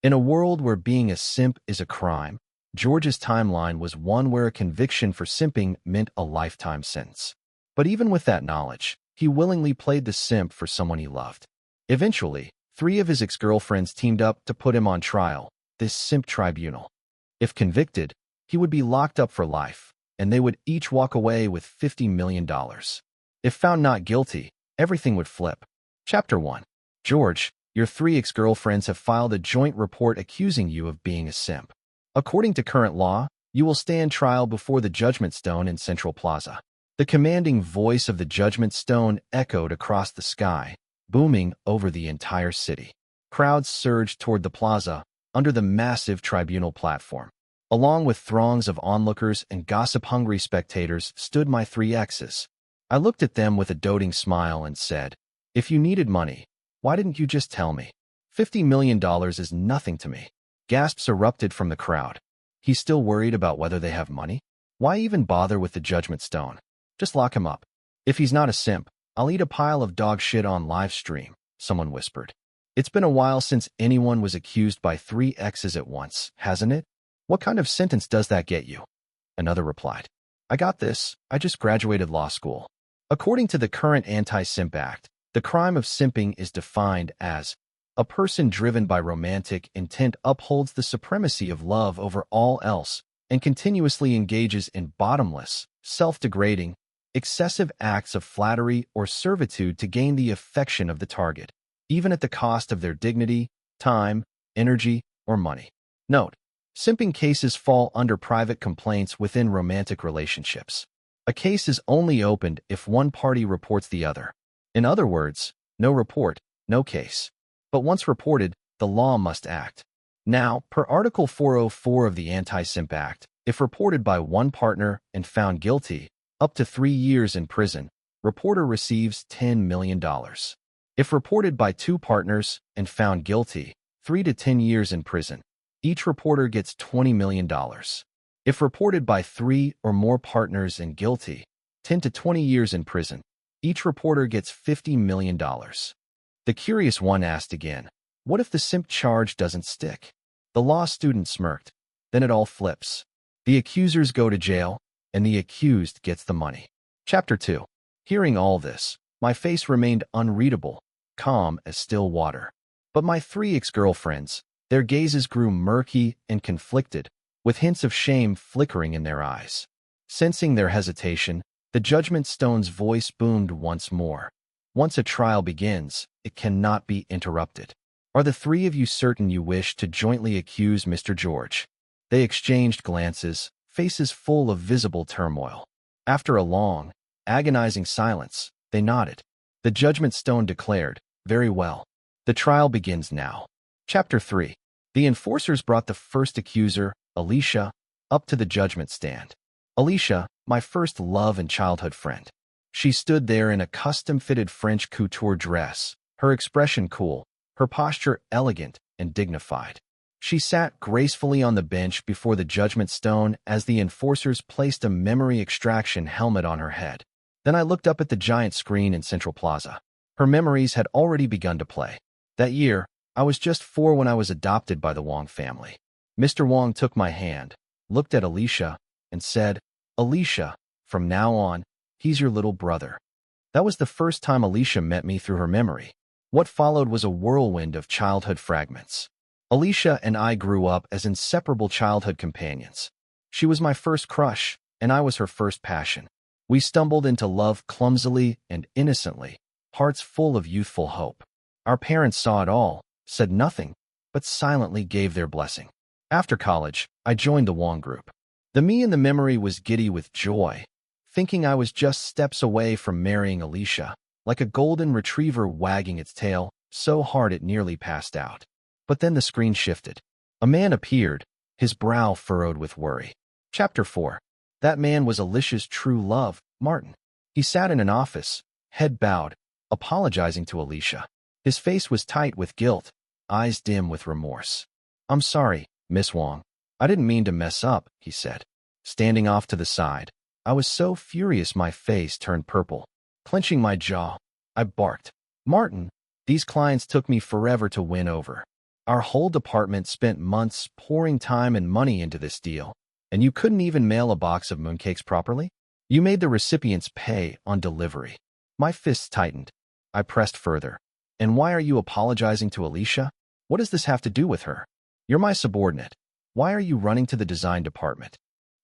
In a world where being a simp is a crime, George's timeline was one where a conviction for simping meant a lifetime sentence. But even with that knowledge, he willingly played the simp for someone he loved. Eventually, 3 of his ex-girlfriends teamed up to put him on trial, this simp tribunal. If convicted, he would be locked up for life, and they would each walk away with $50 million. If found not guilty, everything would flip. Chapter 1. George, your 3 ex-girlfriends have filed a joint report accusing you of being a simp. According to current law, you will stand trial before the Judgment Stone in Central Plaza. The commanding voice of the Judgment Stone echoed across the sky, booming over the entire city. Crowds surged toward the plaza, under the massive tribunal platform. Along with throngs of onlookers and gossip-hungry spectators stood my 3 exes. I looked at them with a doting smile and said, "If you needed money, why didn't you just tell me? $50 million is nothing to me." Gasps erupted from the crowd. He's still worried about whether they have money? Why even bother with the Judgment Stone? Just lock him up. If he's not a simp, I'll eat a pile of dog shit on live stream, someone whispered. It's been a while since anyone was accused by 3 exes at once, hasn't it? What kind of sentence does that get you? Another replied. I got this. I just graduated law school. According to the current Anti-Simp Act, the crime of simping is defined as a person driven by romantic intent upholds the supremacy of love over all else and continuously engages in bottomless, self-degrading, excessive acts of flattery or servitude to gain the affection of the target, even at the cost of their dignity, time, energy, or money. Note: simping cases fall under private complaints within romantic relationships. A case is only opened if one party reports the other. In other words, no report, no case. But once reported, the law must act. Now, per Article 404 of the Anti-Simp Act, if reported by one partner and found guilty, up to 3 years in prison, reporter receives $10 million. If reported by 2 partners and found guilty, 3 to 10 years in prison, each reporter gets $20 million. If reported by 3 or more partners and guilty, 10 to 20 years in prison, each reporter gets $50 million. The curious one asked again, what if the simp charge doesn't stick? The law student smirked. Then it all flips. The accusers go to jail, and the accused gets the money. Chapter 2. Hearing all this, my face remained unreadable, calm as still water. But my 3 ex-girlfriends, their gazes grew murky and conflicted, with hints of shame flickering in their eyes. Sensing their hesitation, the Judgment Stone's voice boomed once more. Once a trial begins, it cannot be interrupted. Are the 3 of you certain you wish to jointly accuse Mr. George? They exchanged glances, faces full of visible turmoil. After a long, agonizing silence, they nodded. The Judgment Stone declared, very well. The trial begins now. Chapter 3. The enforcers brought the first accuser, Alicia, up to the judgment stand. Alicia, my first love and childhood friend. She stood there in a custom-fitted French couture dress, her expression cool, her posture elegant and dignified. She sat gracefully on the bench before the Judgment Stone as the enforcers placed a memory extraction helmet on her head. Then I looked up at the giant screen in Central Plaza. Her memories had already begun to play. That year, I was just 4 when I was adopted by the Wong family. Mr. Wong took my hand, looked at Alicia, and said, Alicia, from now on, he's your little brother. That was the first time Alicia met me through her memory. What followed was a whirlwind of childhood fragments. Alicia and I grew up as inseparable childhood companions. She was my first crush, and I was her first passion. We stumbled into love clumsily and innocently, hearts full of youthful hope. Our parents saw it all, said nothing, but silently gave their blessing. After college, I joined the Wong group. The me in the memory was giddy with joy, thinking I was just steps away from marrying Alicia, like a golden retriever wagging its tail so hard it nearly passed out. But then the screen shifted. A man appeared, his brow furrowed with worry. Chapter 4. That man was Alicia's true love, Martin. He sat in an office, head bowed, apologizing to Alicia. His face was tight with guilt, eyes dim with remorse. I'm sorry, Miss Wong. I didn't mean to mess up, he said. Standing off to the side, I was so furious my face turned purple. Clenching my jaw, I barked. Martin, these clients took me forever to win over. Our whole department spent months pouring time and money into this deal, and you couldn't even mail a box of mooncakes properly? You made the recipients pay on delivery. My fists tightened. I pressed further. And why are you apologizing to Alicia? What does this have to do with her? You're my subordinate. Why are you running to the design department?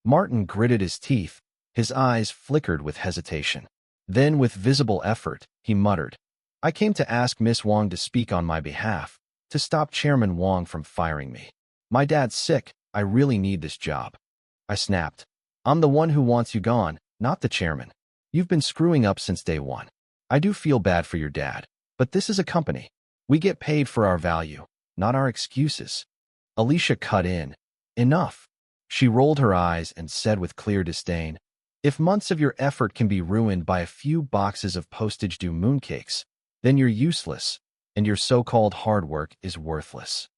Martin gritted his teeth. His eyes flickered with hesitation. Then, with visible effort, he muttered, I came to ask Miss Wong to speak on my behalf, to stop Chairman Wong from firing me. My dad's sick. I really need this job. I snapped. I'm the one who wants you gone, not the chairman. You've been screwing up since day one. I do feel bad for your dad, but this is a company. We get paid for our value, not our excuses. Alicia cut in. Enough. She rolled her eyes and said with clear disdain, if months of your effort can be ruined by a few boxes of postage-due mooncakes, then you're useless, and your so-called hard work is worthless.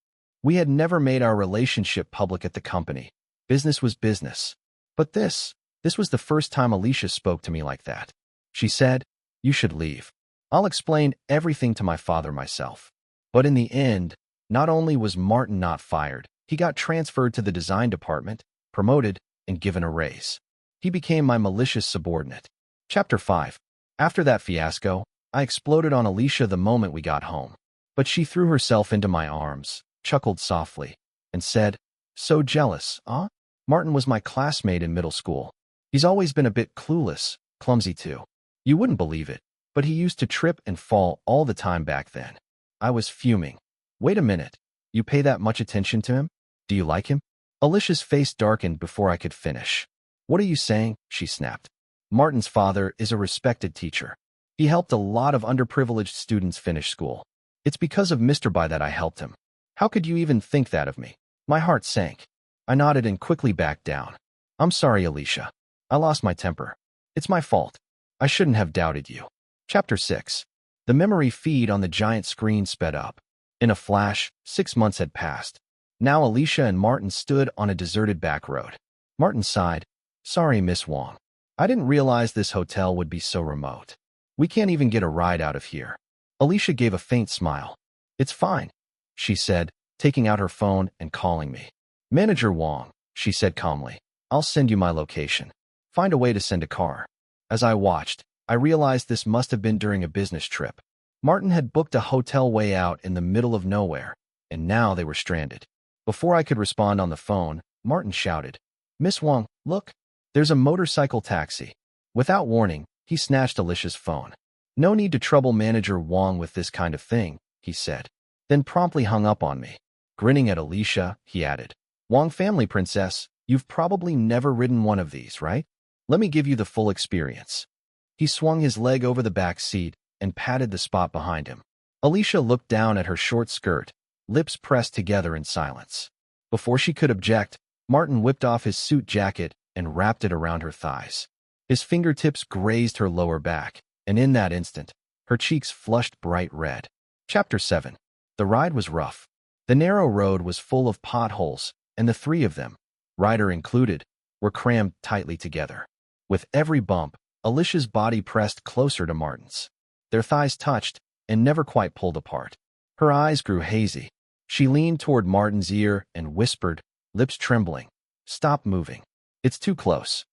We had never made our relationship public at the company. Business was business. But this was the first time Alicia spoke to me like that. She said, you should leave. I'll explain everything to my father myself. But in the end, not only was Martin not fired, he got transferred to the design department, promoted, and given a raise. He became my malicious subordinate. Chapter 5. After that fiasco, I exploded on Alicia the moment we got home. But she threw herself into my arms, chuckled softly, and said, so jealous, huh? Martin was my classmate in middle school. He's always been a bit clueless, clumsy too. You wouldn't believe it, but he used to trip and fall all the time back then. I was fuming. Wait a minute. You pay that much attention to him? Do you like him? Alicia's face darkened before I could finish. What are you saying? She snapped. Martin's father is a respected teacher. He helped a lot of underprivileged students finish school. It's because of Mr. Bai that I helped him. How could you even think that of me? My heart sank. I nodded and quickly backed down. I'm sorry, Alicia. I lost my temper. It's my fault. I shouldn't have doubted you. Chapter 6. The memory feed on the giant screen sped up. In a flash, 6 months had passed. Now Alicia and Martin stood on a deserted back road. Martin sighed. Sorry, Miss Wong. I didn't realize this hotel would be so remote. We can't even get a ride out of here. Alicia gave a faint smile. It's fine, she said, taking out her phone and calling me. Manager Wong, she said calmly. I'll send you my location. Find a way to send a car. As I watched, I realized this must have been during a business trip. Martin had booked a hotel way out in the middle of nowhere, and now they were stranded. Before I could respond on the phone, Martin shouted, Miss Wong, look, there's a motorcycle taxi. Without warning, he snatched Alicia's phone. No need to trouble Manager Wong with this kind of thing, he said, then promptly hung up on me. Grinning at Alicia, he added, Wong family princess, you've probably never ridden one of these, right? Let me give you the full experience. He swung his leg over the back seat and patted the spot behind him. Alicia looked down at her short skirt, lips pressed together in silence. Before she could object, Martin whipped off his suit jacket and wrapped it around her thighs. His fingertips grazed her lower back, and in that instant, her cheeks flushed bright red. Chapter 7. The ride was rough. The narrow road was full of potholes, and the three of them, Ryder included, were crammed tightly together. With every bump, Alicia's body pressed closer to Martin's. Their thighs touched and never quite pulled apart. Her eyes grew hazy. She leaned toward Martin's ear and whispered, lips trembling, Stop moving. It's too close.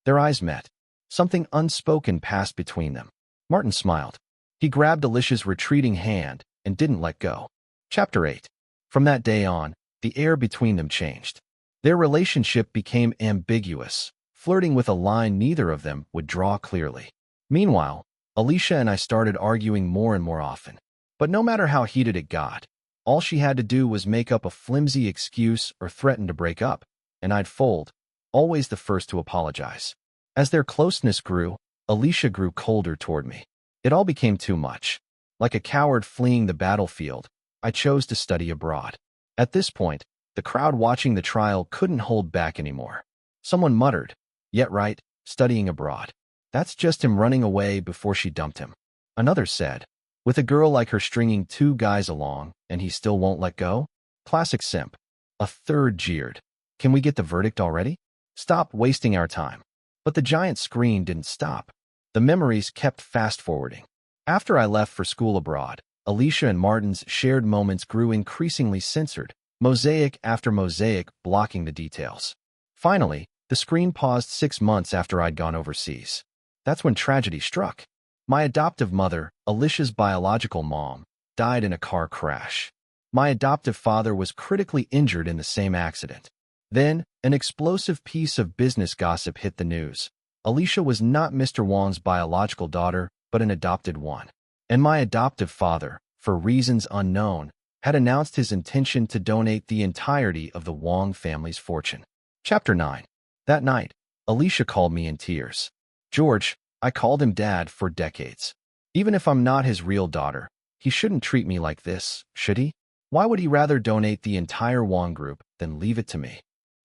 Their eyes met. Something unspoken passed between them. Martin smiled. He grabbed Alicia's retreating hand and didn't let go. Chapter 8. From that day on, the air between them changed. Their relationship became ambiguous, flirting with a line neither of them would draw clearly. Meanwhile, Alicia and I started arguing more and more often. But no matter how heated it got, all she had to do was make up a flimsy excuse or threaten to break up, and I'd fold, always the first to apologize. As their closeness grew, Alicia grew colder toward me. It all became too much. Like a coward fleeing the battlefield, I chose to study abroad. At this point, the crowd watching the trial couldn't hold back anymore. Someone muttered, "Yet right, studying abroad. That's just him running away before she dumped him." Another said, "With a girl like her stringing 2 guys along, and he still won't let go? Classic simp." A third jeered, "Can we get the verdict already? Stop wasting our time." But the giant screen didn't stop. The memories kept fast-forwarding. After I left for school abroad, Alicia and Martin's shared moments grew increasingly censored, mosaic after mosaic blocking the details. Finally, the screen paused 6 months after I'd gone overseas. That's when tragedy struck. My adoptive mother, Alicia's biological mom, died in a car crash. My adoptive father was critically injured in the same accident. Then, an explosive piece of business gossip hit the news. Alicia was not Mr. Wong's biological daughter, but an adopted one. And my adoptive father, for reasons unknown, had announced his intention to donate the entirety of the Wong family's fortune. Chapter 9. That night, Alicia called me in tears. George, I called him Dad for decades. Even if I'm not his real daughter, he shouldn't treat me like this, should he? Why would he rather donate the entire Wong group than leave it to me?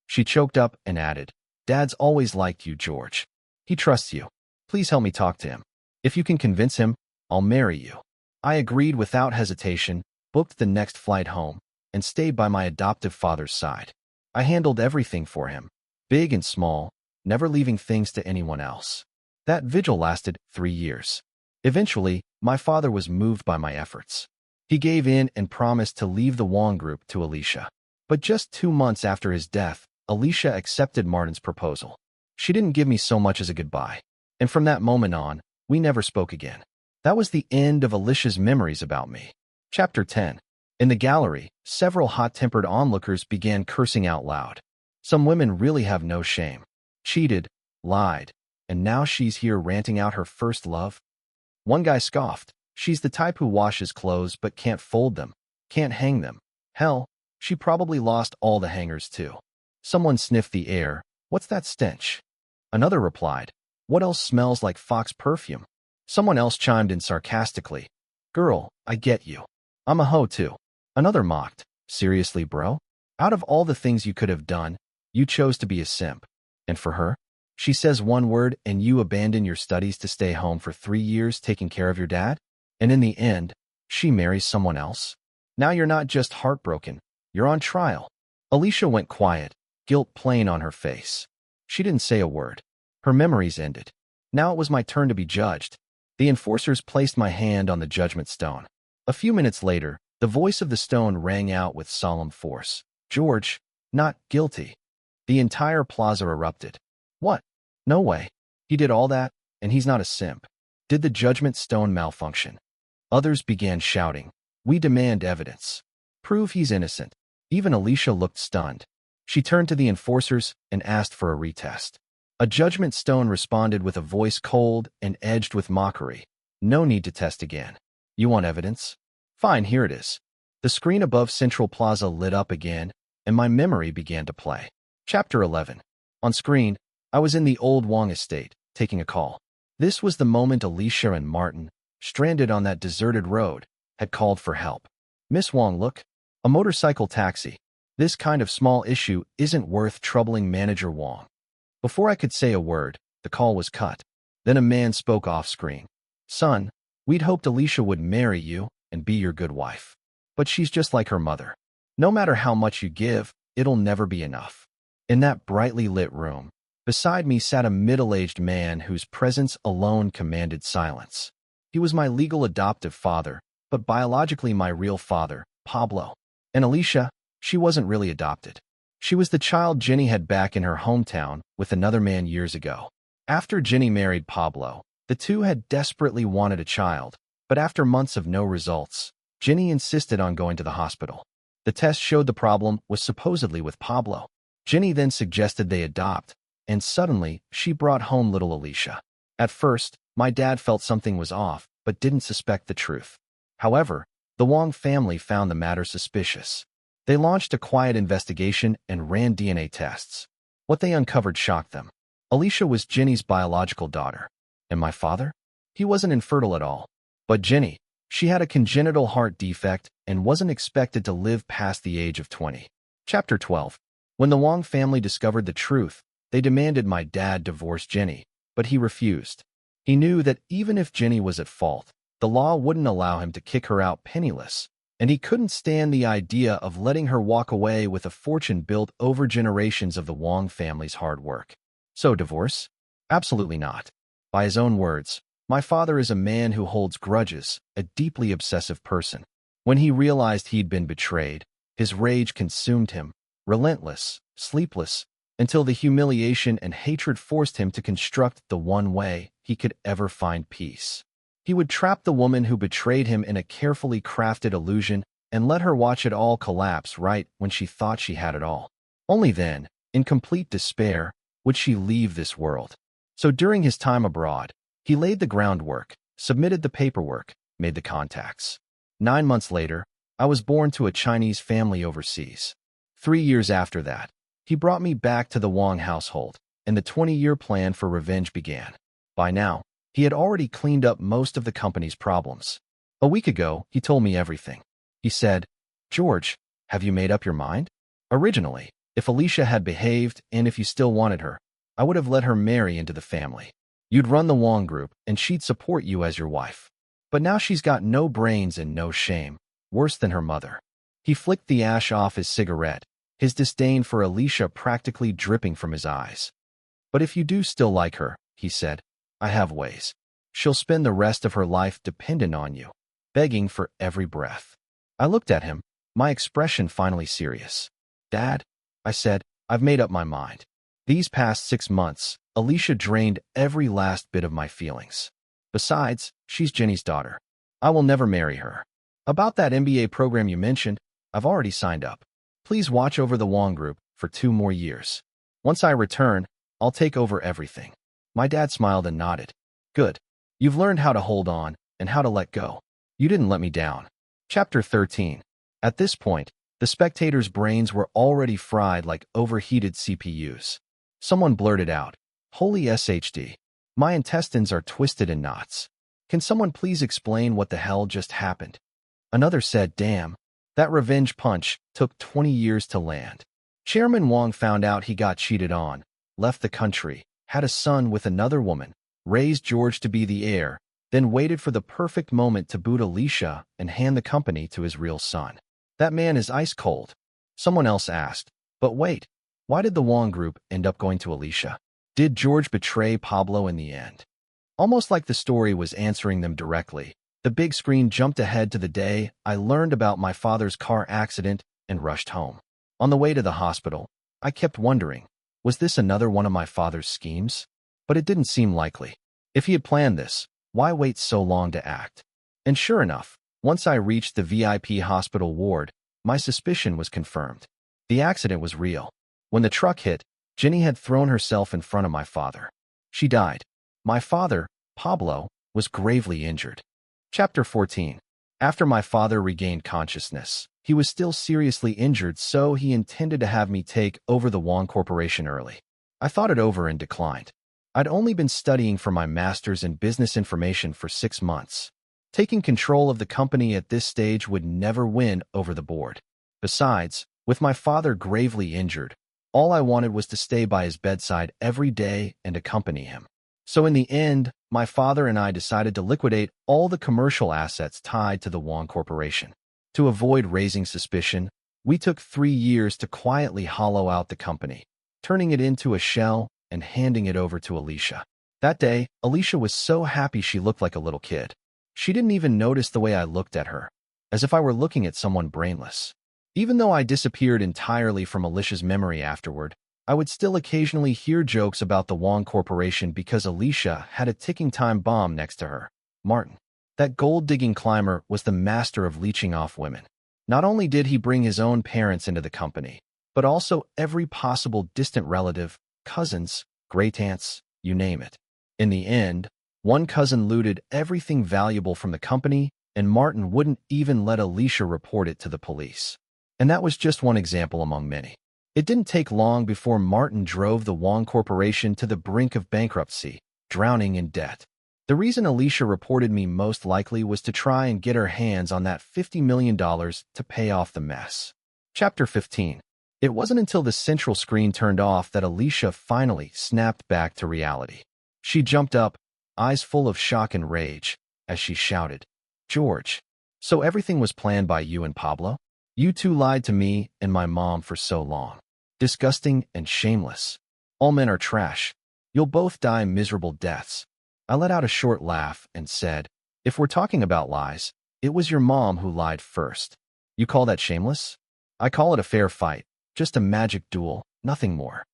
She choked up and added, Dad's always liked you, George. He trusts you. Please help me talk to him. If you can convince him, I'll marry you. I agreed without hesitation, booked the next flight home, and stayed by my adoptive father's side. I handled everything for him, big and small, never leaving things to anyone else. That vigil lasted 3 years. Eventually, my father was moved by my efforts. He gave in and promised to leave the Wong group to Alicia. But just 2 months after his death, Alicia accepted Martin's proposal. She didn't give me so much as a goodbye. And from that moment on, we never spoke again. That was the end of Alicia's memories about me. Chapter 10. In the gallery, several hot-tempered onlookers began cursing out loud. Some women really have no shame. Cheated, lied, and now she's here ranting out her first love? One guy scoffed. She's the type who washes clothes but can't fold them, can't hang them. Hell, she probably lost all the hangers too. Someone sniffed the air. What's that stench? Another replied, what else smells like Fox perfume? Someone else chimed in sarcastically, girl, I get you. I'm a hoe too. Another mocked, seriously bro? Out of all the things you could have done, you chose to be a simp. And for her? She says one word and you abandon your studies to stay home for 3 years taking care of your dad? And in the end, she marries someone else? Now you're not just heartbroken, you're on trial. Alicia went quiet, guilt plain on her face. She didn't say a word. Her memories ended. Now it was my turn to be judged. The enforcers placed my hand on the judgment stone. A few minutes later, the voice of the stone rang out with solemn force. George, not guilty. The entire plaza erupted. What? No way. He did all that, and he's not a simp. Did the judgment stone malfunction? Others began shouting. We demand evidence. Prove he's innocent. Even Alicia looked stunned. She turned to the enforcers and asked for a retest. A judgment stone responded with a voice cold and edged with mockery. No need to test again. You want evidence? Fine, here it is. The screen above Central Plaza lit up again, and my memory began to play. Chapter 11. On screen, I was in the old Wong estate, taking a call. This was the moment Alicia and Martin, stranded on that deserted road, had called for help. Miss Wong, look. A motorcycle taxi. This kind of small issue isn't worth troubling Manager Wong. Before I could say a word, the call was cut. Then a man spoke off-screen. Son, we'd hoped Alicia would marry you and be your good wife. But she's just like her mother. No matter how much you give, it'll never be enough. In that brightly lit room, beside me sat a middle-aged man whose presence alone commanded silence. He was my legal adoptive father, but biologically my real father, Pablo. And Alicia, she wasn't really adopted. She was the child Jenny had back in her hometown with another man years ago. After Jenny married Pablo, the two had desperately wanted a child, but after months of no results, Jenny insisted on going to the hospital. The test showed the problem was supposedly with Pablo. Jenny then suggested they adopt, and suddenly she brought home little Alicia. At first, my dad felt something was off, but didn't suspect the truth. However, the Wong family found the matter suspicious. They launched a quiet investigation and ran DNA tests. What they uncovered shocked them. Alicia was Jenny's biological daughter. And my father? He wasn't infertile at all. But Jenny, she had a congenital heart defect and wasn't expected to live past the age of 20. Chapter 12. When the Wong family discovered the truth, they demanded my dad divorce Jenny, but he refused. He knew that even if Jenny was at fault, the law wouldn't allow him to kick her out penniless, and he couldn't stand the idea of letting her walk away with a fortune built over generations of the Wong family's hard work. So divorce? Absolutely not. By his own words, My father is a man who holds grudges, a deeply obsessive person. When he realized he'd been betrayed, his rage consumed him, relentless, sleepless, until the humiliation and hatred forced him to construct the one way he could ever find peace. He would trap the woman who betrayed him in a carefully crafted illusion and let her watch it all collapse right when she thought she had it all. Only then, in complete despair, would she leave this world. So during his time abroad, he laid the groundwork, submitted the paperwork, made the contacts. 9 months later, I was born to a Chinese family overseas. 3 years after that, he brought me back to the Wang household, and the 20-year plan for revenge began. By now, he had already cleaned up most of the company's problems. A week ago, he told me everything. He said, "George, have you made up your mind?" Originally, if Alicia had behaved and if you still wanted her, I would have let her marry into the family. You'd run the Wang group and she'd support you as your wife. But now she's got no brains and no shame, worse than her mother. He flicked the ash off his cigarette, his disdain for Alicia practically dripping from his eyes. "But if you do still like her," he said, "I have ways. She'll spend the rest of her life dependent on you, begging for every breath." I looked at him, my expression finally serious. "Dad," I said, "I've made up my mind. These past 6 months, Alicia drained every last bit of my feelings. Besides, she's Jenny's daughter. I will never marry her. About that MBA program you mentioned, I've already signed up. Please watch over the Wang group for 2 more years. Once I return, I'll take over everything." My dad smiled and nodded. "Good. You've learned how to hold on and how to let go. You didn't let me down." Chapter 13. At this point, the spectators' brains were already fried like overheated CPUs. Someone blurted out, "Holy SHD. My intestines are twisted in knots. Can someone please explain what the hell just happened?" Another said, "Damn, that revenge punch took 20 years to land." Chairman Wang found out he got cheated on, left the country, had a son with another woman, raised George to be the heir, then waited for the perfect moment to boot Alicia and hand the company to his real son. That man is ice cold. Someone else asked, "But wait, why did the Wang group end up going to Alicia? Did George betray Pablo in the end?" Almost like the story was answering them directly, the big screen jumped ahead to the day I learned about my father's car accident and rushed home. On the way to the hospital, I kept wondering, was this another one of my father's schemes? But it didn't seem likely. If he had planned this, why wait so long to act? And sure enough, once I reached the VIP hospital ward, my suspicion was confirmed. The accident was real. When the truck hit, Jenny had thrown herself in front of my father. She died. My father, Pablo, was gravely injured. Chapter 14. After my father regained consciousness, he was still seriously injured, so he intended to have me take over the Wang Corporation early. I thought it over and declined. I'd only been studying for my master's in business information for 6 months. Taking control of the company at this stage would never win over the board. Besides, with my father gravely injured, all I wanted was to stay by his bedside every day and accompany him. So in the end, my father and I decided to liquidate all the commercial assets tied to the Wang Corporation. To avoid raising suspicion, we took 3 years to quietly hollow out the company, turning it into a shell and handing it over to Alicia. That day, Alicia was so happy she looked like a little kid. She didn't even notice the way I looked at her, as if I were looking at someone brainless. Even though I disappeared entirely from Alicia's memory afterward, I would still occasionally hear jokes about the Wang Corporation because Alicia had a ticking time bomb next to her. Martin, that gold-digging climber, was the master of leeching off women. Not only did he bring his own parents into the company, but also every possible distant relative, cousins, great-aunts, you name it. In the end, one cousin looted everything valuable from the company, and Martin wouldn't even let Alicia report it to the police. And that was just one example among many. It didn't take long before Martin drove the Wang Corporation to the brink of bankruptcy, drowning in debt. The reason Alicia reported me most likely was to try and get her hands on that $50 million to pay off the mess. Chapter 15. It wasn't until the central screen turned off that Alicia finally snapped back to reality. She jumped up, eyes full of shock and rage, as she shouted, "George, so everything was planned by you and Pablo? You two lied to me and my mom for so long. Disgusting and shameless. All men are trash. You'll both die miserable deaths. I let out a short laugh and said, "If we're talking about lies, it was your mom who lied first. You call that shameless? I call it a fair fight, just a magic duel, nothing more."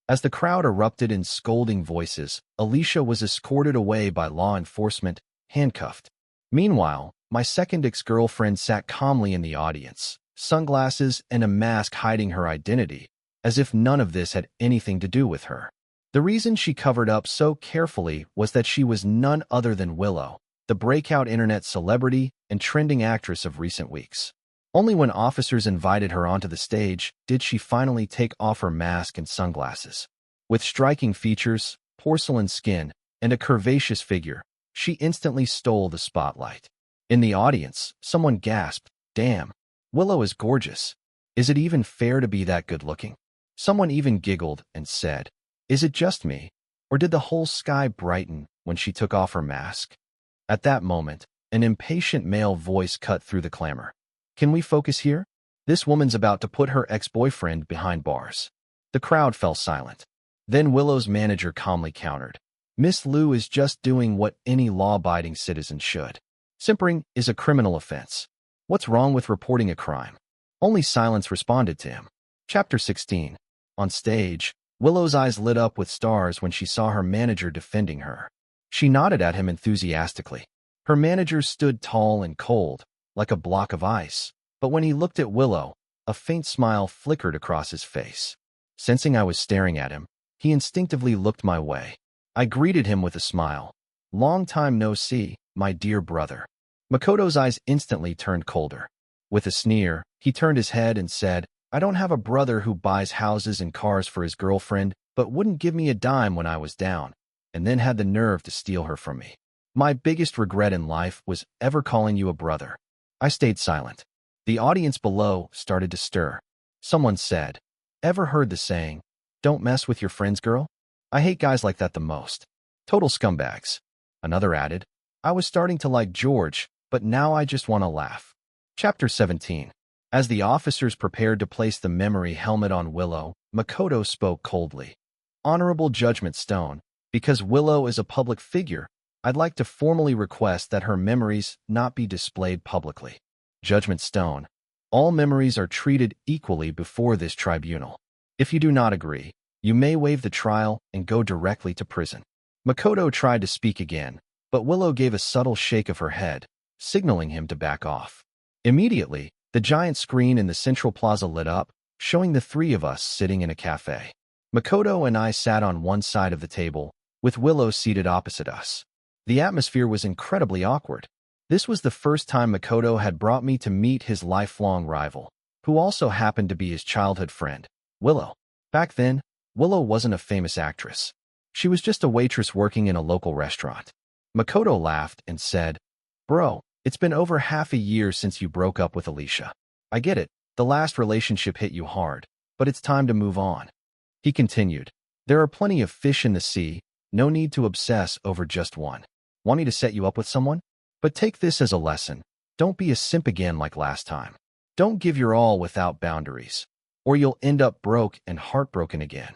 As the crowd erupted in scolding voices, Alicia was escorted away by law enforcement, handcuffed. Meanwhile, my second ex-girlfriend sat calmly in the audience, sunglasses and a mask hiding her identity, as if none of this had anything to do with her. The reason she covered up so carefully was that she was none other than Willow, the breakout internet celebrity and trending actress of recent weeks. Only when officers invited her onto the stage did she finally take off her mask and sunglasses. With striking features, porcelain skin, and a curvaceous figure, she instantly stole the spotlight. In the audience, someone gasped, "Damn, Willow is gorgeous. Is it even fair to be that good-looking?" Someone even giggled and said, "Is it just me, or did the whole sky brighten when she took off her mask?" At that moment, an impatient male voice cut through the clamor. "Can we focus here? This woman's about to put her ex-boyfriend behind bars." The crowd fell silent. Then Willow's manager calmly countered, "Miss Liu is just doing what any law-abiding citizen should. Simpering is a criminal offense. What's wrong with reporting a crime?" Only silence responded to him. Chapter 16. On stage, Willow's eyes lit up with stars when she saw her manager defending her. She nodded at him enthusiastically. Her manager stood tall and cold, like a block of ice, but when he looked at Willow, a faint smile flickered across his face. Sensing I was staring at him, he instinctively looked my way. I greeted him with a smile. "Long time no see, my dear brother." Makoto's eyes instantly turned colder. With a sneer, he turned his head and said, "I don't have a brother who buys houses and cars for his girlfriend, but wouldn't give me a dime when I was down, and then had the nerve to steal her from me. My biggest regret in life was ever calling you a brother." I stayed silent. The audience below started to stir. Someone said, "Ever heard the saying, 'Don't mess with your friend's girl'? I hate guys like that the most. Total scumbags." Another added, "I was starting to like George, but now I just want to laugh." Chapter 17. As the officers prepared to place the memory helmet on Willow, Makoto spoke coldly. "Honorable Judgment Stone, because Willow is a public figure, I'd like to formally request that her memories not be displayed publicly. Judgment Stone, all memories are treated equally before this tribunal. If you do not agree, you may waive the trial and go directly to prison." Makoto tried to speak again, but Willow gave a subtle shake of her head, signaling him to back off. Immediately, the giant screen in the central plaza lit up, showing the three of us sitting in a cafe. Makoto and I sat on one side of the table, with Willow seated opposite us. The atmosphere was incredibly awkward. This was the first time Makoto had brought me to meet his lifelong rival, who also happened to be his childhood friend, Willow. Back then, Willow wasn't a famous actress. She was just a waitress working in a local restaurant. Makoto laughed and said, "Bro, it's been over half a year since you broke up with Alicia. I get it, the last relationship hit you hard, but it's time to move on." He continued, "There are plenty of fish in the sea, no need to obsess over just one. Want me to set you up with someone? But take this as a lesson. Don't be a simp again like last time. Don't give your all without boundaries, or you'll end up broke and heartbroken again."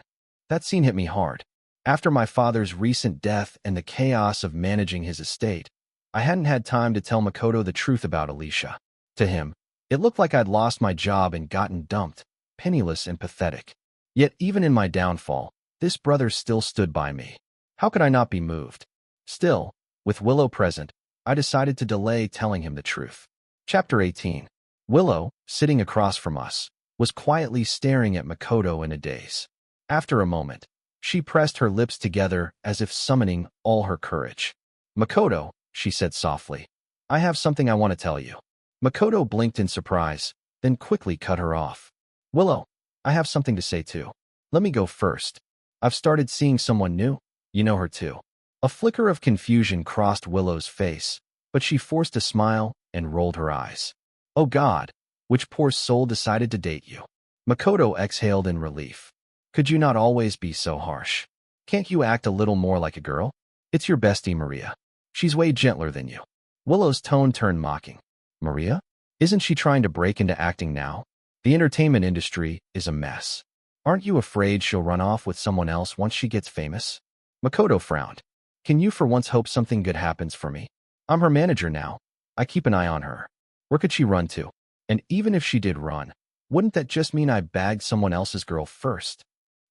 That scene hit me hard. After my father's recent death and the chaos of managing his estate, I hadn't had time to tell Makoto the truth about Alicia. To him, it looked like I'd lost my job and gotten dumped, penniless and pathetic. Yet even in my downfall, this brother still stood by me. How could I not be moved? Still, with Willow present, I decided to delay telling him the truth. Chapter 18. Willow, sitting across from us, was quietly staring at Makoto in a daze. After a moment, she pressed her lips together as if summoning all her courage. "Makoto," she said softly, "I have something I want to tell you." Makoto blinked in surprise, then quickly cut her off. "Willow, I have something to say too. Let me go first. I've started seeing someone new. You know her too." A flicker of confusion crossed Willow's face, but she forced a smile and rolled her eyes. "Oh God, which poor soul decided to date you?" Makoto exhaled in relief. "Could you not always be so harsh? Can't you act a little more like a girl? It's your bestie, Maria. She's way gentler than you." Willow's tone turned mocking. "Maria? Isn't she trying to break into acting now? The entertainment industry is a mess. Aren't you afraid she'll run off with someone else once she gets famous?" Makoto frowned. Can you for once hope something good happens for me? I'm her manager now. I keep an eye on her. Where could she run to? And even if she did run, wouldn't that just mean I bagged someone else's girl first?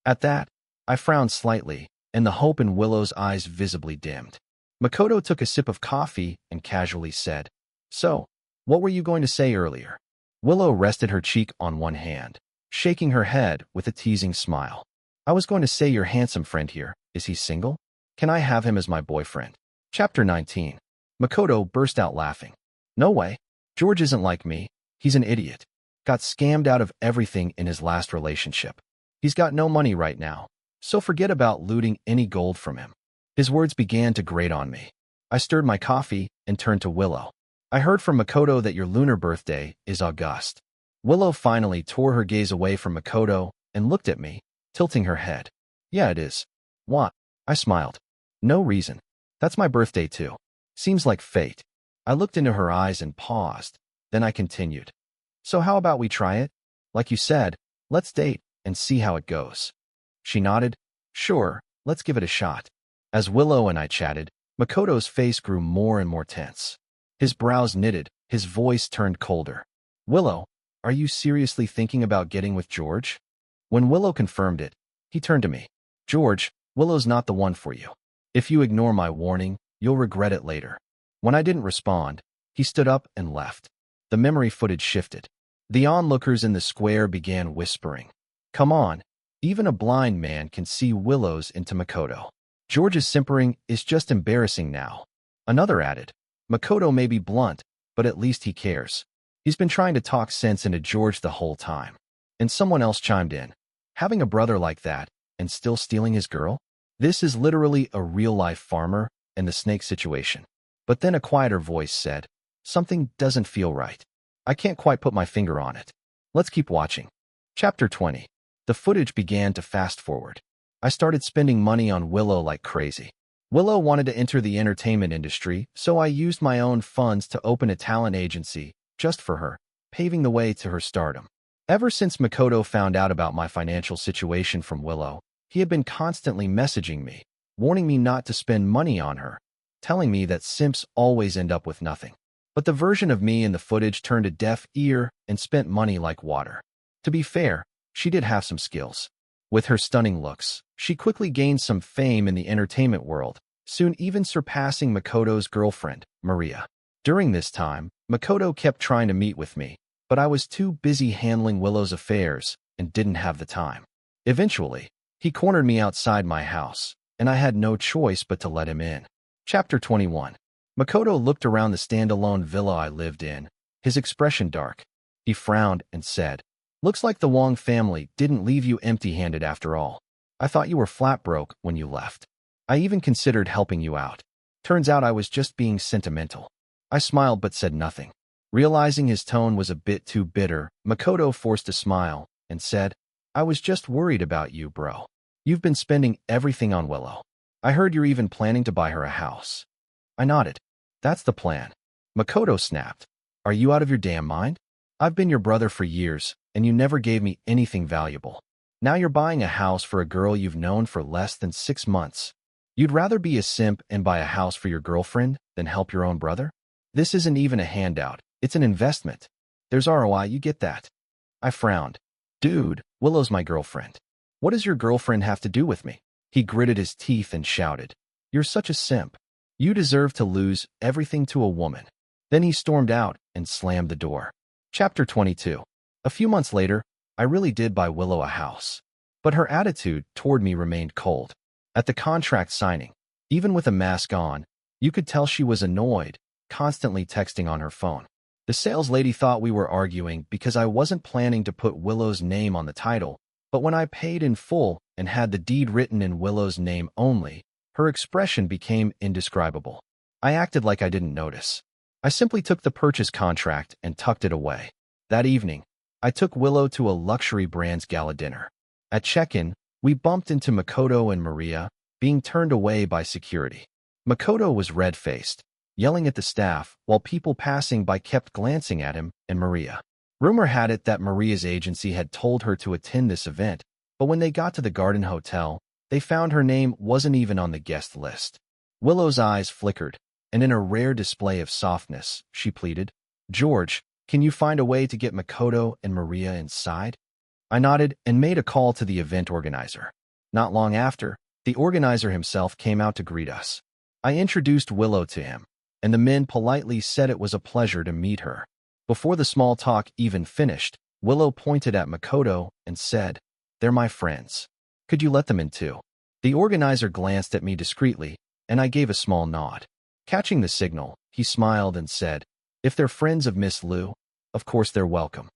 At that, I frowned slightly, and the hope in Willow's eyes visibly dimmed. Makoto took a sip of coffee and casually said, "So, what were you going to say earlier?" Willow rested her cheek on one hand, shaking her head with a teasing smile. "I was going to say your handsome friend here. Is he single? Can I have him as my boyfriend?" Chapter 19. Makoto burst out laughing. "No way. George isn't like me. He's an idiot. Got scammed out of everything in his last relationship. He's got no money right now, so forget about looting any gold from him." His words began to grate on me. I stirred my coffee and turned to Willow. "I heard from Makoto that your lunar birthday is August." Willow finally tore her gaze away from Makoto and looked at me, tilting her head. "Yeah, it is." "What?" I smiled. "No reason. That's my birthday too. Seems like fate." I looked into her eyes and paused. Then I continued. "So how about we try it? Like you said, let's date and see how it goes." She nodded. "Sure, let's give it a shot." As Willow and I chatted, Makoto's face grew more and more tense. His brows knitted, his voice turned colder. "Willow, are you seriously thinking about getting with George?" When Willow confirmed it, he turned to me. "George, Willow's not the one for you. If you ignore my warning, you'll regret it later." When I didn't respond, he stood up and left. The memory footage shifted. The onlookers in the square began whispering. "Come on, even a blind man can see Willow's into Makoto. George's simpering is just embarrassing now." Another added, "Makoto may be blunt, but at least he cares. He's been trying to talk sense into George the whole time." And someone else chimed in, "Having a brother like that and still stealing his girl? This is literally a real-life farmer and the snake situation." But then a quieter voice said, "Something doesn't feel right. I can't quite put my finger on it. Let's keep watching." Chapter 20. The footage began to fast forward. I started spending money on Willow like crazy. Willow wanted to enter the entertainment industry, so I used my own funds to open a talent agency just for her, paving the way to her stardom. Ever since Makoto found out about my financial situation from Willow, he had been constantly messaging me, warning me not to spend money on her, telling me that simps always end up with nothing. But the version of me in the footage turned a deaf ear and spent money like water. To be fair, she did have some skills. With her stunning looks, she quickly gained some fame in the entertainment world, soon even surpassing Makoto's girlfriend, Maria. During this time, Makoto kept trying to meet with me, but I was too busy handling Willow's affairs and didn't have the time. Eventually, he cornered me outside my house, and I had no choice but to let him in. Chapter 21. Makoto looked around the standalone villa I lived in, his expression dark. He frowned and said, "Looks like the Wong family didn't leave you empty-handed after all. I thought you were flat broke when you left. I even considered helping you out. Turns out I was just being sentimental." I smiled but said nothing. Realizing his tone was a bit too bitter, Makoto forced a smile and said, "I was just worried about you, bro. You've been spending everything on Willow. I heard you're even planning to buy her a house." I nodded. "That's the plan." Makoto snapped, "Are you out of your damn mind? I've been your brother for years, and you never gave me anything valuable. Now you're buying a house for a girl you've known for less than 6 months. You'd rather be a simp and buy a house for your girlfriend than help your own brother? This isn't even a handout. It's an investment. There's ROI, you get that." I frowned. "Dude, Willow's my girlfriend. What does your girlfriend have to do with me?" He gritted his teeth and shouted, "You're such a simp. You deserve to lose everything to a woman." Then he stormed out and slammed the door. Chapter 22. A few months later, I really did buy Willow a house. But her attitude toward me remained cold. At the contract signing, even with a mask on, you could tell she was annoyed, constantly texting on her phone. The sales lady thought we were arguing because I wasn't planning to put Willow's name on the title, but when I paid in full and had the deed written in Willow's name only, her expression became indescribable. I acted like I didn't notice. I simply took the purchase contract and tucked it away. That evening, I took Willow to a luxury brand's gala dinner. At check-in, we bumped into Makoto and Maria, being turned away by security. Makoto was red-faced, yelling at the staff, while people passing by kept glancing at him and Maria. Rumor had it that Maria's agency had told her to attend this event, but when they got to the Garden Hotel, they found her name wasn't even on the guest list. Willow's eyes flickered, and in a rare display of softness, she pleaded, "George, can you find a way to get Makoto and Maria inside?" I nodded and made a call to the event organizer. Not long after, the organizer himself came out to greet us. I introduced Willow to him, and the men politely said it was a pleasure to meet her. Before the small talk even finished, Willow pointed at Makoto and said, "They're my friends. Could you let them in too?" The organizer glanced at me discreetly, and I gave a small nod. Catching the signal, he smiled and said, "If they're friends of Miss Liu, of course they're welcome."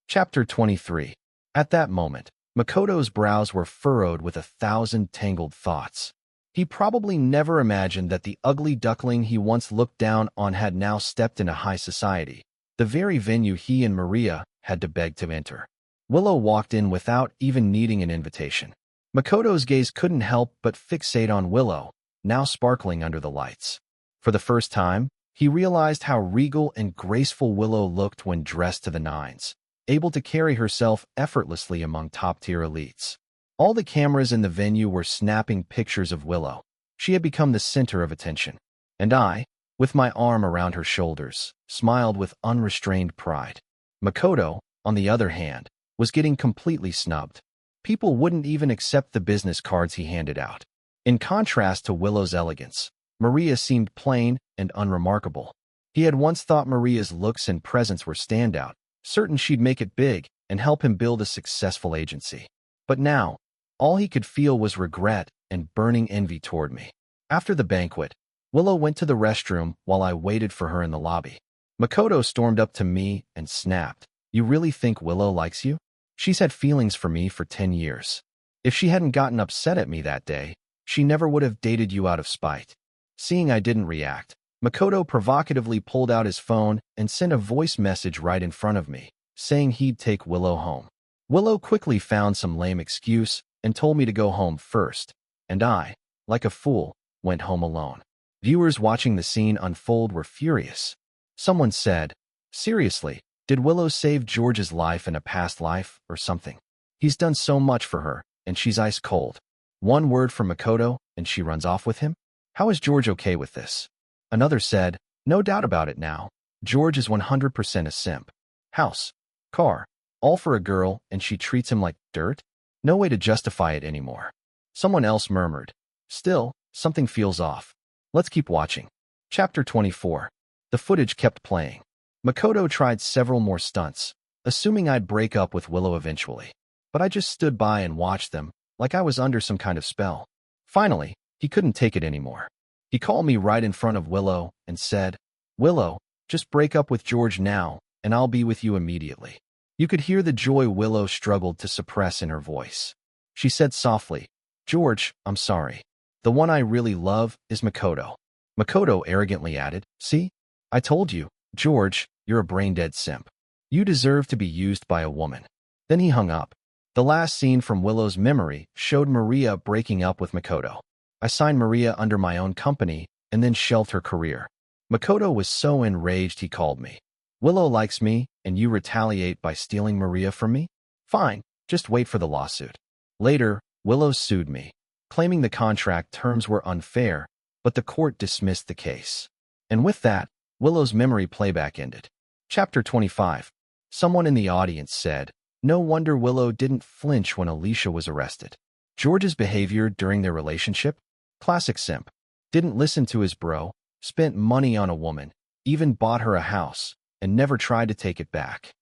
Chapter 23. At that moment, Makoto's brows were furrowed with 1,000 tangled thoughts. He probably never imagined that the ugly duckling he once looked down on had now stepped into high society, the very venue he and Maria had to beg to enter. Willow walked in without even needing an invitation. Makoto's gaze couldn't help but fixate on Willow, now sparkling under the lights. For the first time, he realized how regal and graceful Willow looked when dressed to the nines, able to carry herself effortlessly among top-tier elites. All the cameras in the venue were snapping pictures of Willow. She had become the center of attention. And I, with my arm around her shoulders, smiled with unrestrained pride. Makoto, on the other hand, was getting completely snubbed. People wouldn't even accept the business cards he handed out. In contrast to Willow's elegance, Maria seemed plain and unremarkable. He had once thought Maria's looks and presence were standout, certain she'd make it big and help him build a successful agency. But now, all he could feel was regret and burning envy toward me. After the banquet, Willow went to the restroom while I waited for her in the lobby. Makoto stormed up to me and snapped, "You really think Willow likes you? She's had feelings for me for 10 years. If she hadn't gotten upset at me that day, she never would have dated you out of spite." Seeing I didn't react, Makoto provocatively pulled out his phone and sent a voice message right in front of me, saying he'd take Willow home. Willow quickly found some lame excuse and told me to go home first, and I, like a fool, went home alone. Viewers watching the scene unfold were furious. Someone said, "Seriously, did Willow save George's life in a past life or something? He's done so much for her, and she's ice cold. One word from Makoto, and she runs off with him? How is George okay with this?" Another said, "No doubt about it now. George is 100% a simp. House, car, all for a girl, and she treats him like dirt? No way to justify it anymore." Someone else murmured, "Still, something feels off. Let's keep watching." Chapter 24. The footage kept playing. Makoto tried several more stunts, assuming I'd break up with Willow eventually. But I just stood by and watched them, like I was under some kind of spell. Finally, he couldn't take it anymore. He called me right in front of Willow and said, "Willow, just break up with George now, and I'll be with you immediately." You could hear the joy Willow struggled to suppress in her voice. She said softly, "George, I'm sorry. The one I really love is Makoto." Makoto arrogantly added, "See? I told you, George, you're a brain-dead simp. You deserve to be used by a woman." Then he hung up. The last scene from Willow's memory showed Maria breaking up with Makoto. I signed Maria under my own company and then shelved her career. Makoto was so enraged he called me. "Willow likes me, and you retaliate by stealing Maria from me? Fine, just wait for the lawsuit." Later, Willow sued me, claiming the contract terms were unfair, but the court dismissed the case. And with that, Willow's memory playback ended. Chapter 25. Someone in the audience said, "No wonder Willow didn't flinch when Alicia was arrested. George's behavior during their relationship? Classic simp. Didn't listen to his bro, spent money on a woman, even bought her a house, and never tried to take it back."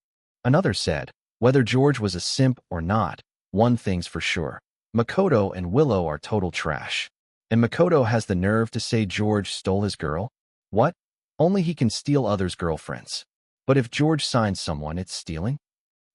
Another said, "Whether George was a simp or not, one thing's for sure. Makoto and Willow are total trash. And Makoto has the nerve to say George stole his girl? What? Only he can steal others' girlfriends. But if George signs someone, it's stealing?"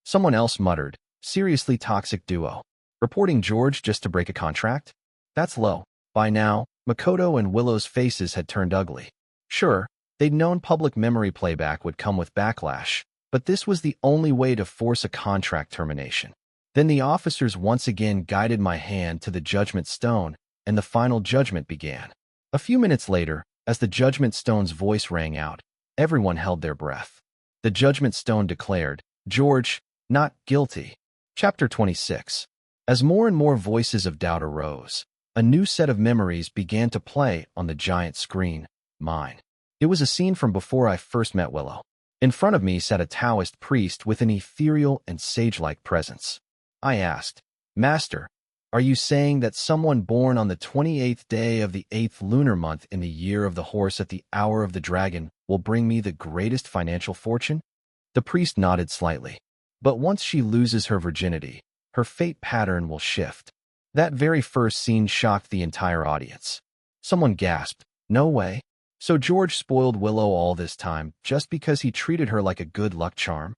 Someone else muttered, "Seriously toxic duo. Reporting George just to break a contract? That's low." By now, Makoto and Willow's faces had turned ugly. Sure, they'd known public memory playback would come with backlash, but this was the only way to force a contract termination. Then the officers once again guided my hand to the judgment stone, and the final judgment began. A few minutes later, as the judgment stone's voice rang out, everyone held their breath. The judgment stone declared, "George, not guilty." Chapter 26. As more and more voices of doubt arose, A new set of memories began to play on the giant screen, mine. It was a scene from before I first met Willow. In front of me sat a Taoist priest with an ethereal and sage-like presence. I asked, "Master, are you saying that someone born on the 28th day of the 8th lunar month in the year of the horse at the hour of the dragon will bring me the greatest financial fortune?" The priest nodded slightly. "But once she loses her virginity, her fate pattern will shift." That very first scene shocked the entire audience. Someone gasped, "No way." So George spoiled Willow all this time just because he treated her like a good luck charm?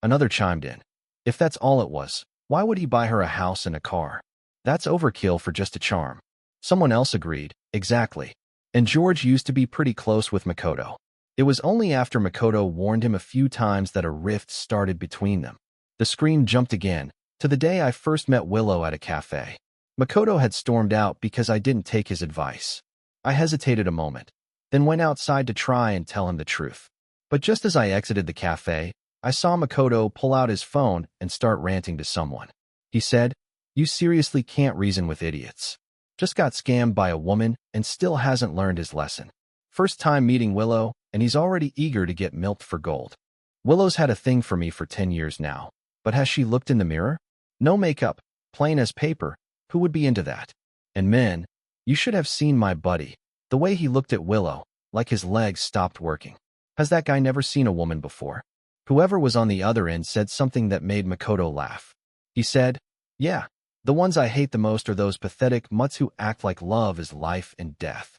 Another chimed in. If that's all it was, why would he buy her a house and a car? That's overkill for just a charm. Someone else agreed, exactly. And George used to be pretty close with Makoto. It was only after Makoto warned him a few times that a rift started between them. The screen jumped again, to the day I first met Willow at a cafe. Makoto had stormed out because I didn't take his advice. I hesitated a moment, then went outside to try and tell him the truth. But just as I exited the cafe, I saw Makoto pull out his phone and start ranting to someone. He said, "You seriously can't reason with idiots. Just got scammed by a woman and still hasn't learned his lesson. First time meeting Willow, and he's already eager to get milked for gold. Willow's had a thing for me for 10 years now, but has she looked in the mirror? No makeup, plain as paper. Who would be into that? And men, you should have seen my buddy. The way he looked at Willow, like his legs stopped working. Has that guy never seen a woman before?" Whoever was on the other end said something that made Makoto laugh. He said, "Yeah, the ones I hate the most are those pathetic mutts who act like love is life and death."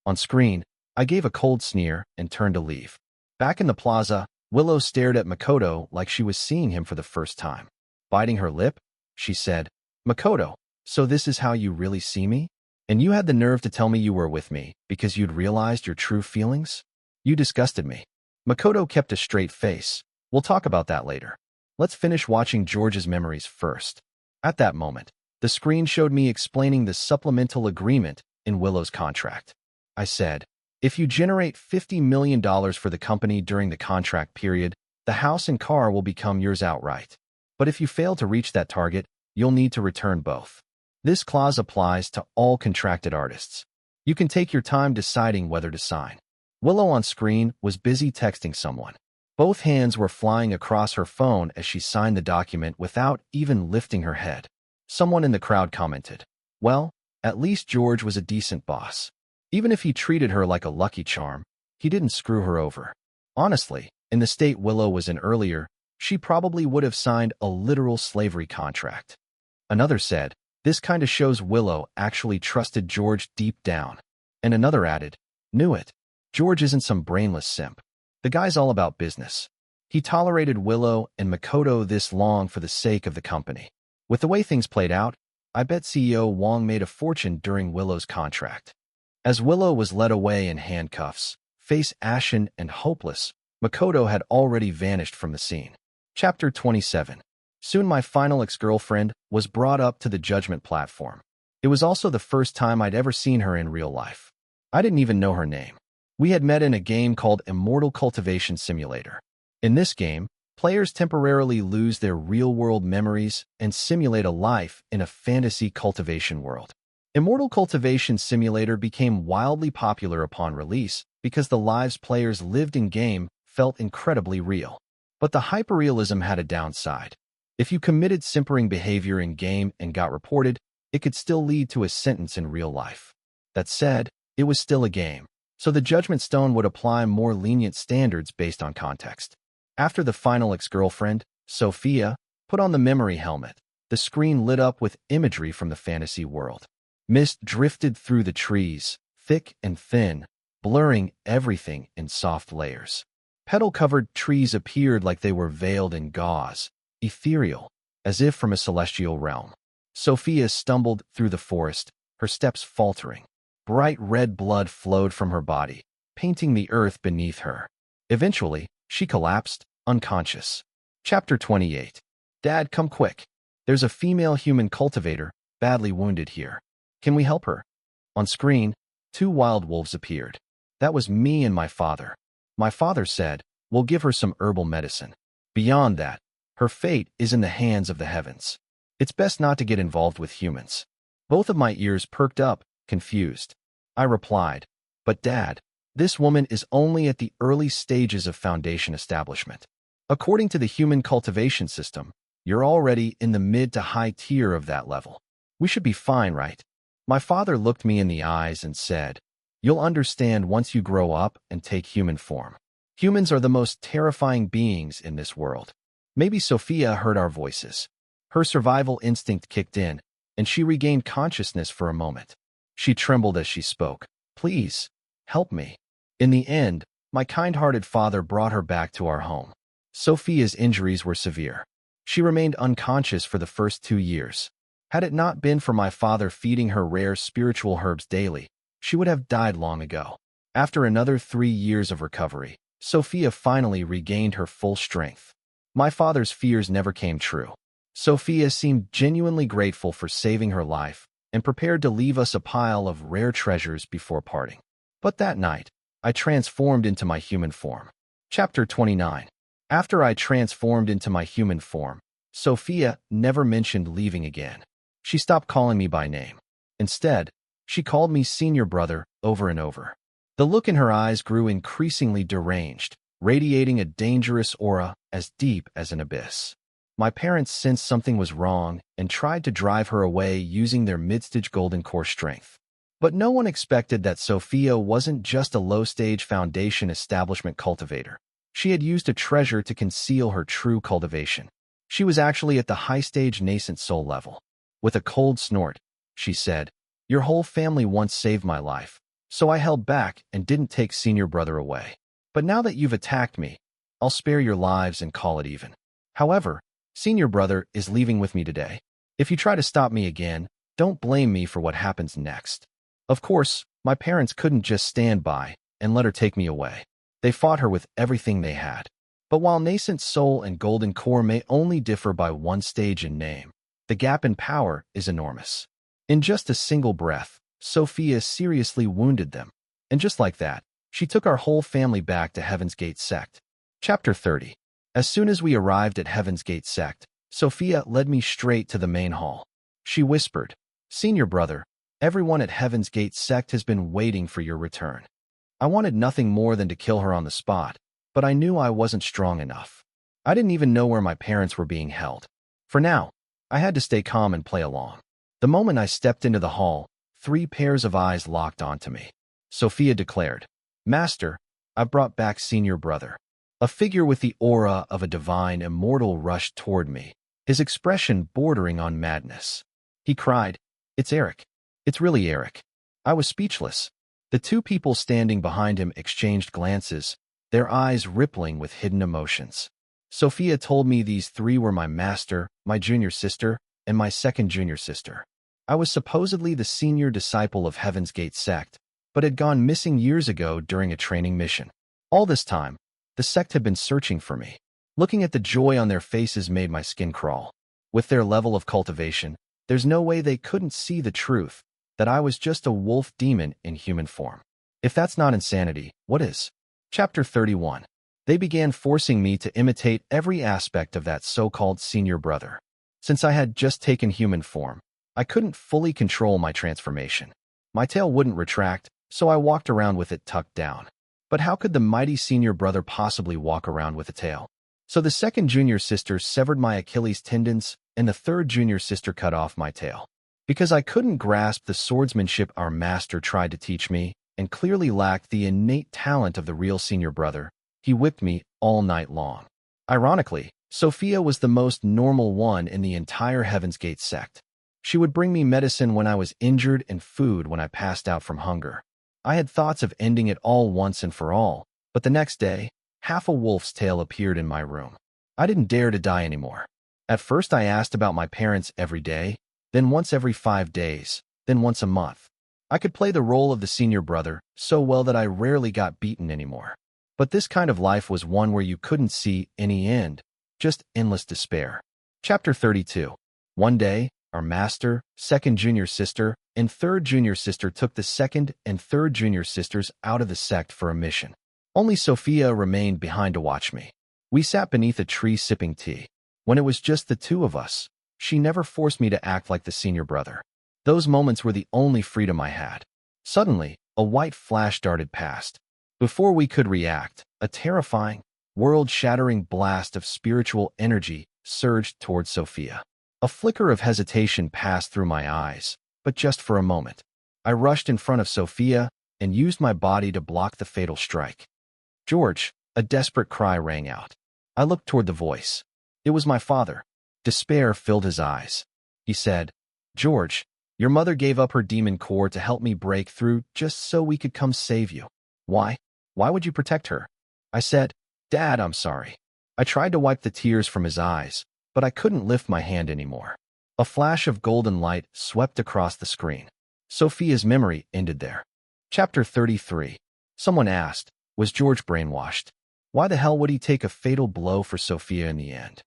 On screen, I gave a cold sneer and turned to leave. Back in the plaza, Willow stared at Makoto like she was seeing him for the first time. Biting her lip, she said, "Makoto, so this is how you really see me? And you had the nerve to tell me you were with me because you'd realized your true feelings? You disgusted me." Makoto kept a straight face. "We'll talk about that later. Let's finish watching George's memories first." At that moment, the screen showed me explaining the supplemental agreement in Willow's contract. I said, "If you generate $50 million for the company during the contract period, the house and car will become yours outright. But if you fail to reach that target, you'll need to return both. This clause applies to all contracted artists. You can take your time deciding whether to sign." Willow on screen was busy texting someone. Both hands were flying across her phone as she signed the document without even lifting her head. Someone in the crowd commented, "Well, at least George was a decent boss. Even if he treated her like a lucky charm, he didn't screw her over." Honestly, in the state Willow was in earlier, she probably would have signed a literal slavery contract. Another said, "This kinda shows Willow actually trusted George deep down." And another added, "Knew it. George isn't some brainless simp. The guy's all about business. He tolerated Willow and Makoto this long for the sake of the company." With the way things played out, I bet CEO Wong made a fortune during Willow's contract. As Willow was led away in handcuffs, face ashen and hopeless, Makoto had already vanished from the scene. Chapter 27. Soon my final ex-girlfriend was brought up to the judgment platform. It was also the first time I'd ever seen her in real life. I didn't even know her name. We had met in a game called Immortal Cultivation Simulator. In this game, players temporarily lose their real-world memories and simulate a life in a fantasy cultivation world. Immortal Cultivation Simulator became wildly popular upon release because the lives players lived in-game felt incredibly real. But the hyperrealism had a downside. If you committed simpering behavior in-game and got reported, it could still lead to a sentence in real life. That said, it was still a game, so the Judgment Stone would apply more lenient standards based on context. After the final ex-girlfriend, Sophia, put on the memory helmet, the screen lit up with imagery from the fantasy world. Mist drifted through the trees, thick and thin, blurring everything in soft layers. Petal-covered trees appeared like they were veiled in gauze, ethereal, as if from a celestial realm. Sophia stumbled through the forest, her steps faltering. Bright red blood flowed from her body, painting the earth beneath her. Eventually, she collapsed, unconscious. Chapter 28. "Dad, come quick. There's a female human cultivator, badly wounded here. Can we help her?" On screen, 2 wild wolves appeared. That was me and my father. My father said, "We'll give her some herbal medicine. Beyond that, her fate is in the hands of the heavens. It's best not to get involved with humans." Both of my ears perked up, confused. I replied, "But Dad, this woman is only at the early stages of foundation establishment. According to the human cultivation system, you're already in the mid to high tier of that level. We should be fine, right?" My father looked me in the eyes and said, "You'll understand once you grow up and take human form. Humans are the most terrifying beings in this world." Maybe Sophia heard our voices. Her survival instinct kicked in, and she regained consciousness for a moment. She trembled as she spoke. "Please, help me." In the end, my kind-hearted father brought her back to our home. Sophia's injuries were severe. She remained unconscious for the first 2 years. Had it not been for my father feeding her rare spiritual herbs daily, she would have died long ago. After another 3 years of recovery, Sophia finally regained her full strength. My father's fears never came true. Sophia seemed genuinely grateful for saving her life and prepared to leave us a pile of rare treasures before parting. But that night, I transformed into my human form. Chapter 29. After I transformed into my human form, Sophia never mentioned leaving again. She stopped calling me by name. Instead, she called me senior brother over and over. The look in her eyes grew increasingly deranged, radiating a dangerous aura as deep as an abyss. My parents sensed something was wrong and tried to drive her away using their mid-stage golden core strength. But no one expected that Sophia wasn't just a low-stage foundation establishment cultivator. She had used a treasure to conceal her true cultivation. She was actually at the high-stage nascent soul level. With a cold snort, she said, "Your whole family once saved my life, so I held back and didn't take senior brother away. But now that you've attacked me, I'll spare your lives and call it even. However, senior brother is leaving with me today. If you try to stop me again, don't blame me for what happens next." Of course, my parents couldn't just stand by and let her take me away. They fought her with everything they had. But while nascent soul and golden core may only differ by one stage in name, the gap in power is enormous. In just a single breath, Sophia seriously wounded them. And just like that, she took our whole family back to Heaven's Gate sect. Chapter 30. As soon as we arrived at Heaven's Gate sect, Sophia led me straight to the main hall. She whispered, "Senior brother, everyone at Heaven's Gate sect has been waiting for your return." I wanted nothing more than to kill her on the spot, but I knew I wasn't strong enough. I didn't even know where my parents were being held. For now, I had to stay calm and play along. The moment I stepped into the hall, 3 pairs of eyes locked onto me. Sophia declared, "Master, I've brought back senior brother." A figure with the aura of a divine immortal rushed toward me, his expression bordering on madness. He cried, "It's Eric. It's really Eric." I was speechless. The 2 people standing behind him exchanged glances, their eyes rippling with hidden emotions. Sophia told me these 3 were my master, my junior sister, and my second junior sister. I was supposedly the senior disciple of Heaven's Gate sect, but had gone missing years ago during a training mission. All this time, the sect had been searching for me. Looking at the joy on their faces made my skin crawl. With their level of cultivation, there's no way they couldn't see the truth, that I was just a wolf demon in human form. If that's not insanity, what is? Chapter 31. They began forcing me to imitate every aspect of that so-called senior brother. Since I had just taken human form, I couldn't fully control my transformation. My tail wouldn't retract, so I walked around with it tucked down. But how could the mighty senior brother possibly walk around with a tail? So the second junior sister severed my Achilles tendons, and the third junior sister cut off my tail. Because I couldn't grasp the swordsmanship our master tried to teach me, and clearly lacked the innate talent of the real senior brother, he whipped me all night long. Ironically, Sophia was the most normal one in the entire Heaven's Gate sect. She would bring me medicine when I was injured and food when I passed out from hunger. I had thoughts of ending it all once and for all, but the next day, half a wolf's tail appeared in my room. I didn't dare to die anymore. At first I asked about my parents every day, then once every 5 days, then once a month. I could play the role of the senior brother so well that I rarely got beaten anymore. But this kind of life was one where you couldn't see any end, just endless despair. Chapter 32. One day, our master, second junior sister, and third junior sister took the second and third junior sisters out of the sect for a mission. Only Sophia remained behind to watch me. We sat beneath a tree sipping tea. When it was just the 2 of us, she never forced me to act like the senior brother. Those moments were the only freedom I had. Suddenly, a white flash darted past. Before we could react, a terrifying, world-shattering blast of spiritual energy surged towards Sophia. A flicker of hesitation passed through my eyes, but just for a moment. I rushed in front of Sophia and used my body to block the fatal strike. "George!" A desperate cry rang out. I looked toward the voice. It was my father. Despair filled his eyes. He said, "George, your mother gave up her demon core to help me break through just so we could come save you. Why? Why would you protect her?" I said, "Dad, I'm sorry." I tried to wipe the tears from his eyes, but I couldn't lift my hand anymore. A flash of golden light swept across the screen. Sophia's memory ended there. Chapter 33. Someone asked, was George brainwashed? Why the hell would he take a fatal blow for Sophia in the end?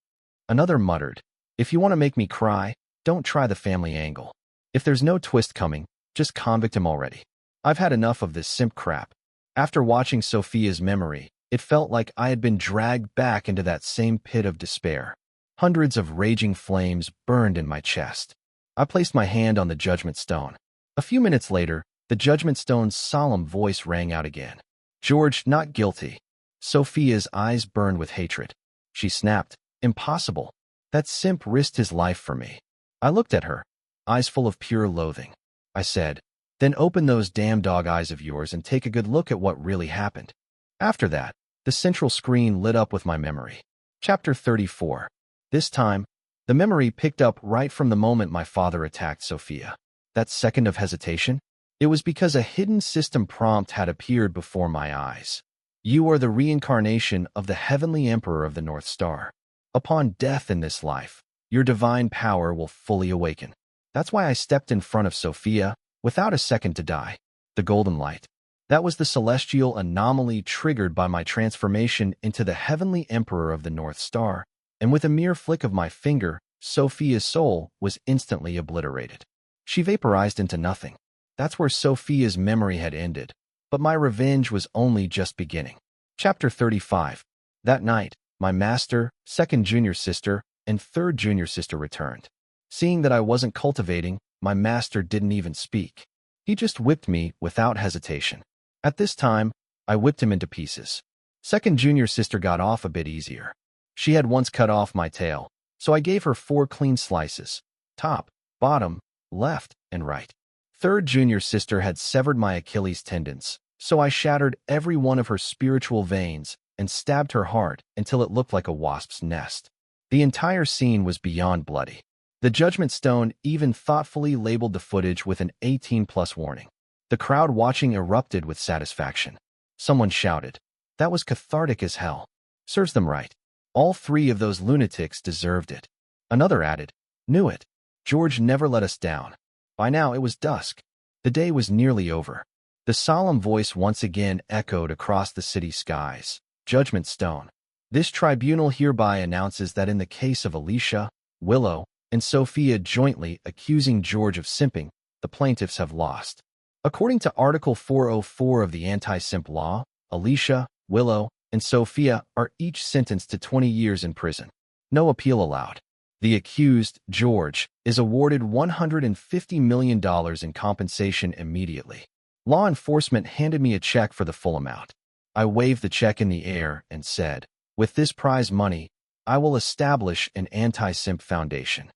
Another muttered, "If you want to make me cry, don't try the family angle. If there's no twist coming, just convict him already. I've had enough of this simp crap." After watching Sophia's memory, it felt like I had been dragged back into that same pit of despair. Hundreds of raging flames burned in my chest. I placed my hand on the judgment stone. A few minutes later, the judgment stone's solemn voice rang out again. "George, not guilty." Sophia's eyes burned with hatred. She snapped, "Impossible. That simp risked his life for me." I looked at her, eyes full of pure loathing. I said, "Then open those damn dog eyes of yours and take a good look at what really happened." After that, the central screen lit up with my memory. Chapter 34. This time, the memory picked up right from the moment my father attacked Sophia. That second of hesitation? It was because a hidden system prompt had appeared before my eyes. "You are the reincarnation of the heavenly emperor of the North Star. Upon death in this life, your divine power will fully awaken." That's why I stepped in front of Sophia, without a second to die. The golden light. That was the celestial anomaly triggered by my transformation into the heavenly emperor of the North Star, and with a mere flick of my finger, Sophia's soul was instantly obliterated. She vaporized into nothing. That's where Sophia's memory had ended, but my revenge was only just beginning. Chapter 35. That night, my master, second junior sister, and third junior sister returned. Seeing that I wasn't cultivating, my master didn't even speak. He just whipped me without hesitation. At this time, I whipped him into pieces. Second junior sister got off a bit easier. She had once cut off my tail, so I gave her 4 clean slices, top, bottom, left, and right. Third junior sister had severed my Achilles tendons, so I shattered every one of her spiritual veins and stabbed her heart until it looked like a wasp's nest. The entire scene was beyond bloody. The Judgment Stone even thoughtfully labeled the footage with an 18+ warning. The crowd watching erupted with satisfaction. Someone shouted, "That was cathartic as hell. Serves them right. All 3 of those lunatics deserved it." Another added, "Knew it. George never let us down." By now it was dusk. The day was nearly over. The solemn voice once again echoed across the city skies. "Judgment Stone. This tribunal hereby announces that in the case of Alicia, Willow, and Sophia jointly accusing George of simping, the plaintiffs have lost. According to Article 404 of the Anti-Simp Law, Alicia, Willow, and Sophia are each sentenced to 20 years in prison. No appeal allowed. The accused, George, is awarded $150 million in compensation immediately. Law enforcement handed me a check for the full amount. I waved the check in the air and said, "With this prize money, I will establish an anti-simp foundation.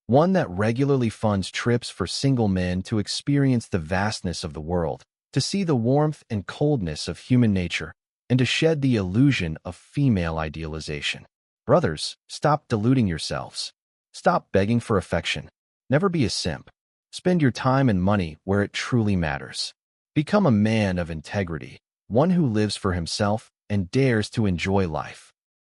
One that regularly funds trips for single men to experience the vastness of the world, to see the warmth and coldness of human nature, and to shed the illusion of female idealization. Brothers, stop deluding yourselves. Stop begging for affection. Never be a simp. Spend your time and money where it truly matters. Become a man of integrity, one who lives for himself and dares to enjoy life."